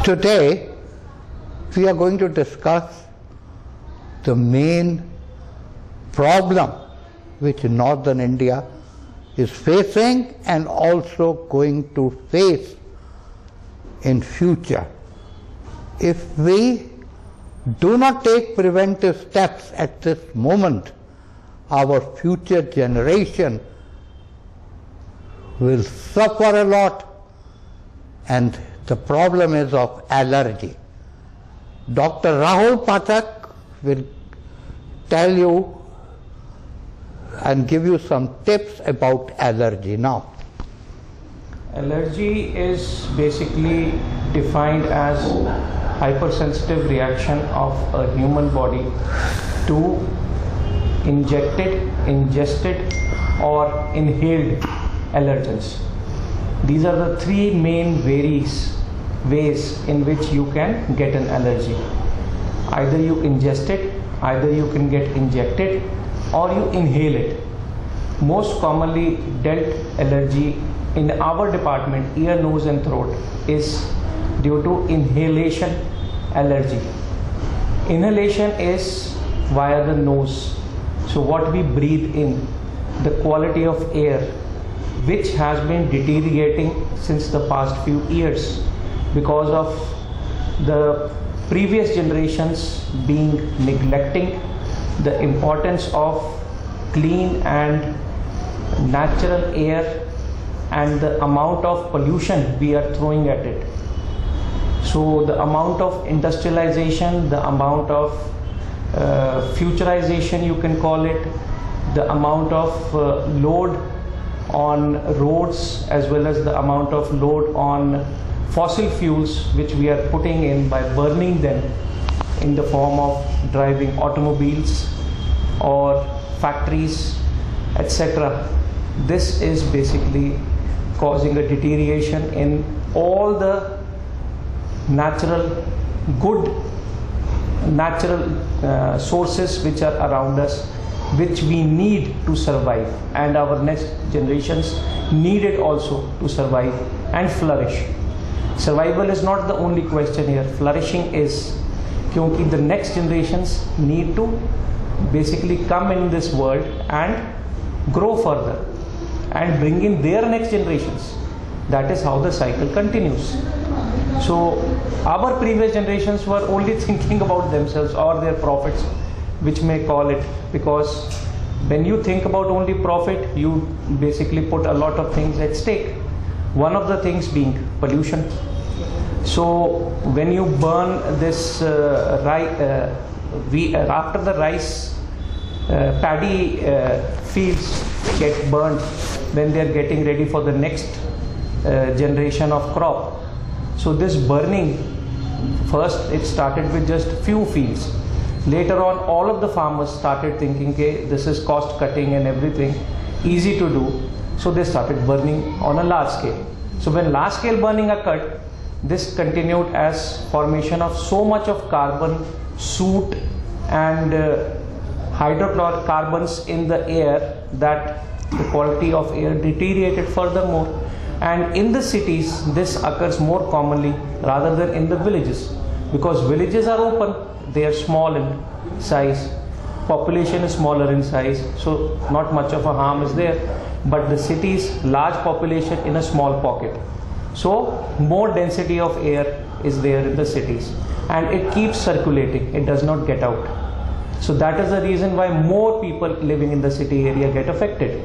Today, we are going to discuss the main problem which northern India is facing and also going to face in future. If we do not take preventive steps at this moment, our future generation will suffer a lot, and the problem is of allergy. Dr. Rahul Pathak will tell you and give you some tips about allergy now. Allergy is basically defined as hypersensitive reaction of a human body to injected, ingested or inhaled allergens. These are the three main ways in which you can get an allergy. Either you ingest it, either you can get injected, or you inhale it. Most commonly dealt allergy in our department, ear, nose and throat, is due to inhalation allergy. Inhalation is via the nose. So what we breathe in, the quality of air, which has been deteriorating since the past few years because of the previous generations being neglecting the importance of clean and natural air and the amount of pollution we are throwing at it. So the amount of industrialization, the amount of futurization you can call it, the amount of load on roads as well as the amount of load on fossil fuels which we are putting in by burning them in the form of driving automobiles or factories, etc. This is basically causing a deterioration in all the good natural sources which are around us, which we need to survive, and our next generations need it also to survive and flourish. Survival is not the only question here, flourishing is, because the next generations need to basically come in this world and grow further and bring in their next generations. That is how the cycle continues. So our previous generations were only thinking about themselves or their profits, which may call it, because when you think about only profit, you basically put a lot of things at stake. One of the things being pollution. So when you burn this after the rice paddy fields get burned, when they are getting ready for the next generation of crop. So this burning, first it started with just few fields. Later on, all of the farmers started thinking, okay, this is cost cutting and everything, easy to do. So they started burning on a large scale. So when large scale burning occurred, this continued as formation of so much of carbon, soot and hydrocarbons in the air that the quality of air deteriorated furthermore. And in the cities, this occurs more commonly rather than in the villages, because villages are open, they are small in size, population is smaller in size, so not much of a harm is there. But the cities, large population in a small pocket, so more density of air is there in the cities and it keeps circulating, it does not get out. So that is the reason why more people living in the city area get affected.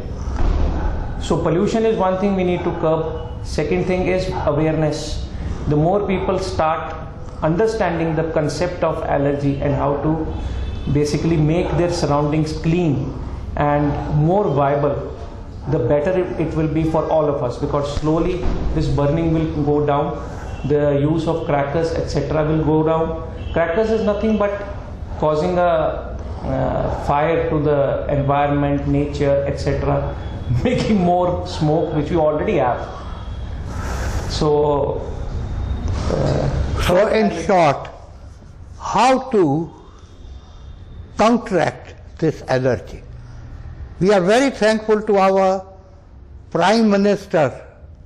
So pollution is one thing we need to curb. Second thing is awareness. The more people start understanding the concept of allergy and how to basically make their surroundings clean and more viable, the better it will be for all of us, because slowly this burning will go down, the use of crackers etc. will go down. Crackers is nothing but causing a fire to the environment, nature etc., making more smoke which we already have. So in short, how to counteract this allergy? We are very thankful to our Prime Minister,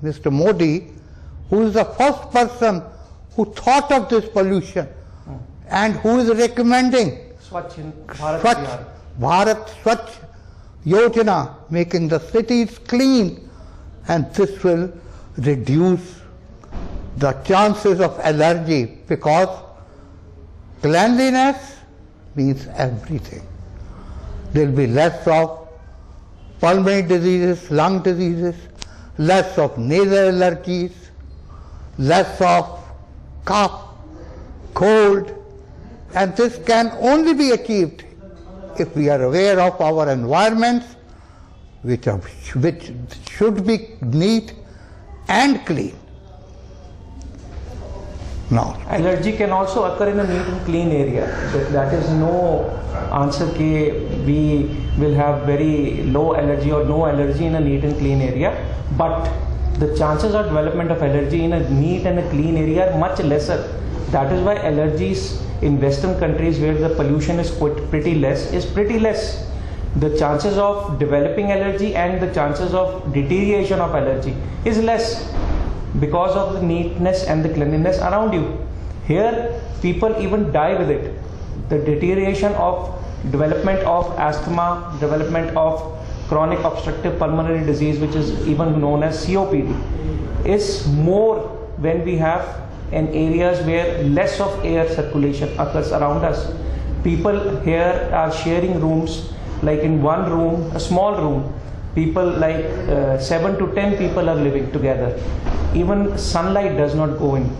Mr. Modi, who is the first person who thought of this pollution and who is recommending Swachh Bharat Swachh Abhiyan. Bharat Swachh Yojana, making the cities clean, and this will reduce the chances of allergy, because cleanliness means everything. There will be less of pulmonary diseases, lung diseases, less of nasal allergies, less of cough, cold, and this can only be achieved if we are aware of our environments, which should be neat and clean. Now, Allergy can also occur in a neat and clean area. That is no answer that we will have very low allergy or no allergy in a neat and clean area. But the chances of development of allergy in a neat and a clean area are much lesser. That is why allergies in Western countries where the pollution is pretty less. The chances of developing allergy and the chances of deterioration of allergy is less, because of the neatness and the cleanliness around you. Here, people even die with it. The deterioration of development of asthma, development of chronic obstructive pulmonary disease, which is even known as COPD, is more when we have in areas where less of air circulation occurs around us. People here are sharing rooms, like in one room, a small room, people like 7 to 10 people are living together. Even sunlight does not go in.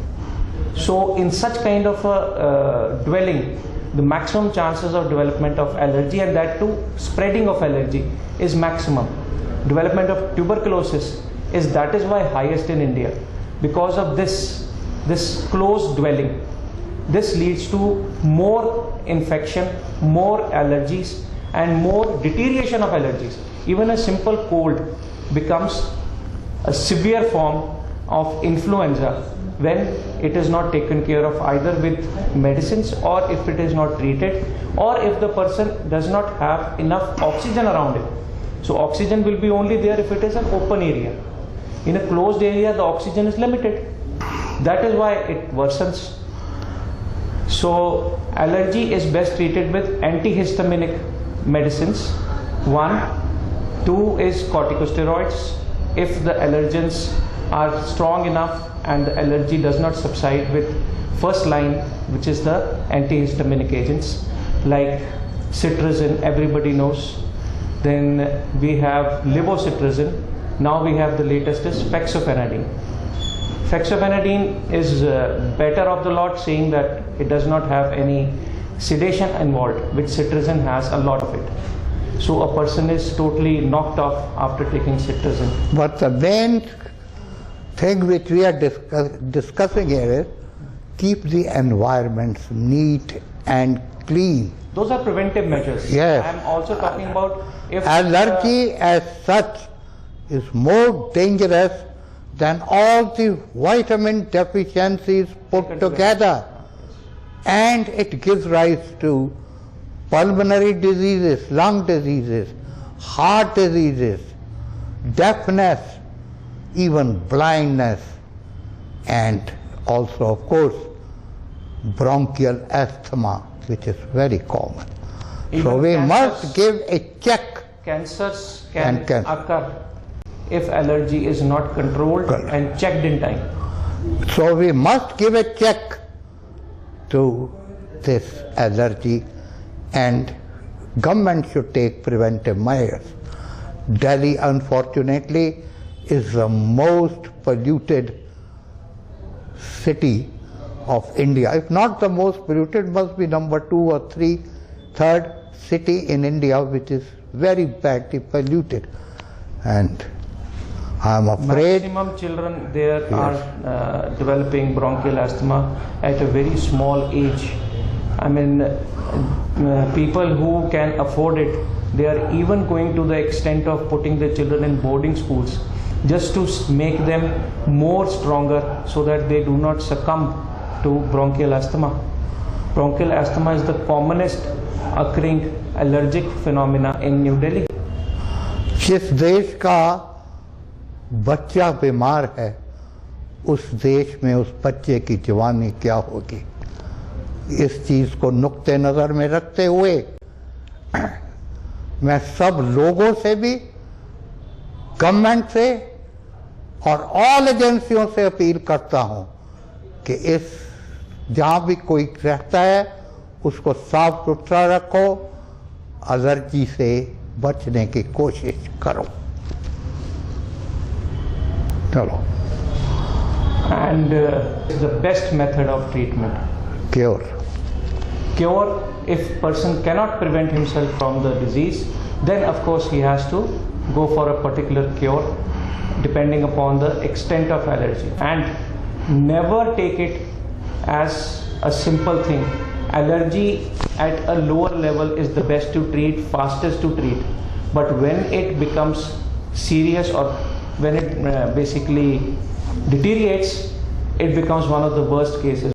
So in such kind of a dwelling, the maximum chances of development of allergy, and that too spreading of allergy, is maximum. Development of tuberculosis is why highest in India, because of this closed dwelling. This leads to more infection, more allergies, and more deterioration of allergies. Even a simple cold becomes a severe form of influenza when it is not taken care of either with medicines, or if it is not treated, or if the person does not have enough oxygen around it. So oxygen will be only there if it is an open area. In a closed area, the oxygen is limited. That is why it worsens. So allergy is best treated with antihistaminic medicines. 1, 2 is corticosteroids. If the allergens are strong enough and the allergy does not subside, with first line, which is the antihistaminic agents like cetirizine, everybody knows. Then we have levocetirizine. Now we have the latest is fexofenadine. Fexofenadine is better of the lot, saying that it does not have any sedation involved, which cetirizine has a lot of it. So a person is totally knocked off after taking cetirizine. but the main thing which we are discussing here is keep the environments neat and clean. Those are preventive measures. Yes. I am also talking about if Allergy as such is more dangerous than all the vitamin deficiencies put together, and it gives rise to pulmonary diseases, lung diseases, heart diseases, deafness, even blindness, and also of course bronchial asthma, which is very common. Even so we cancers, must give a check. Cancers can And cancer. occur if allergy is not controlled Correct. and checked in time. So we must give a check to this allergy, and government should take preventive measures. Delhi, unfortunately, is the most polluted city of India. If not the most polluted, must be number 2 or 3, third city in India which is very badly polluted. And I am afraid Maximum children there are developing bronchial asthma at a very small age. I mean, people who can afford it, they are even going to the extent of putting their children in boarding schools just to make them more stronger so that they do not succumb to bronchial asthma. Bronchial asthma is the commonest occurring allergic phenomena in New Delhi. जिस देश का बच्चा बीमार है उस देश में उस बच्चे की जवानी क्या होगी। इस चीज़ को नुक्ते नज़र में रखते हुए मैं सब लोगों से भी, गवर्नमेंट से और ऑल एजेंसियों से अपील करता हूं कि इस जहां भी कोई रहता है उसको साफ सुथरा रखो, एलर्जी से बचने की कोशिश करो। चलो। And the best method of treatment. Cure, if person cannot prevent himself from the disease, then of course he has to go for a particular cure depending upon the extent of allergy, and never take it as a simple thing. Allergy at a lower level is the best to treat, fastest to treat, but when it becomes serious or when it basically deteriorates, it becomes one of the worst cases.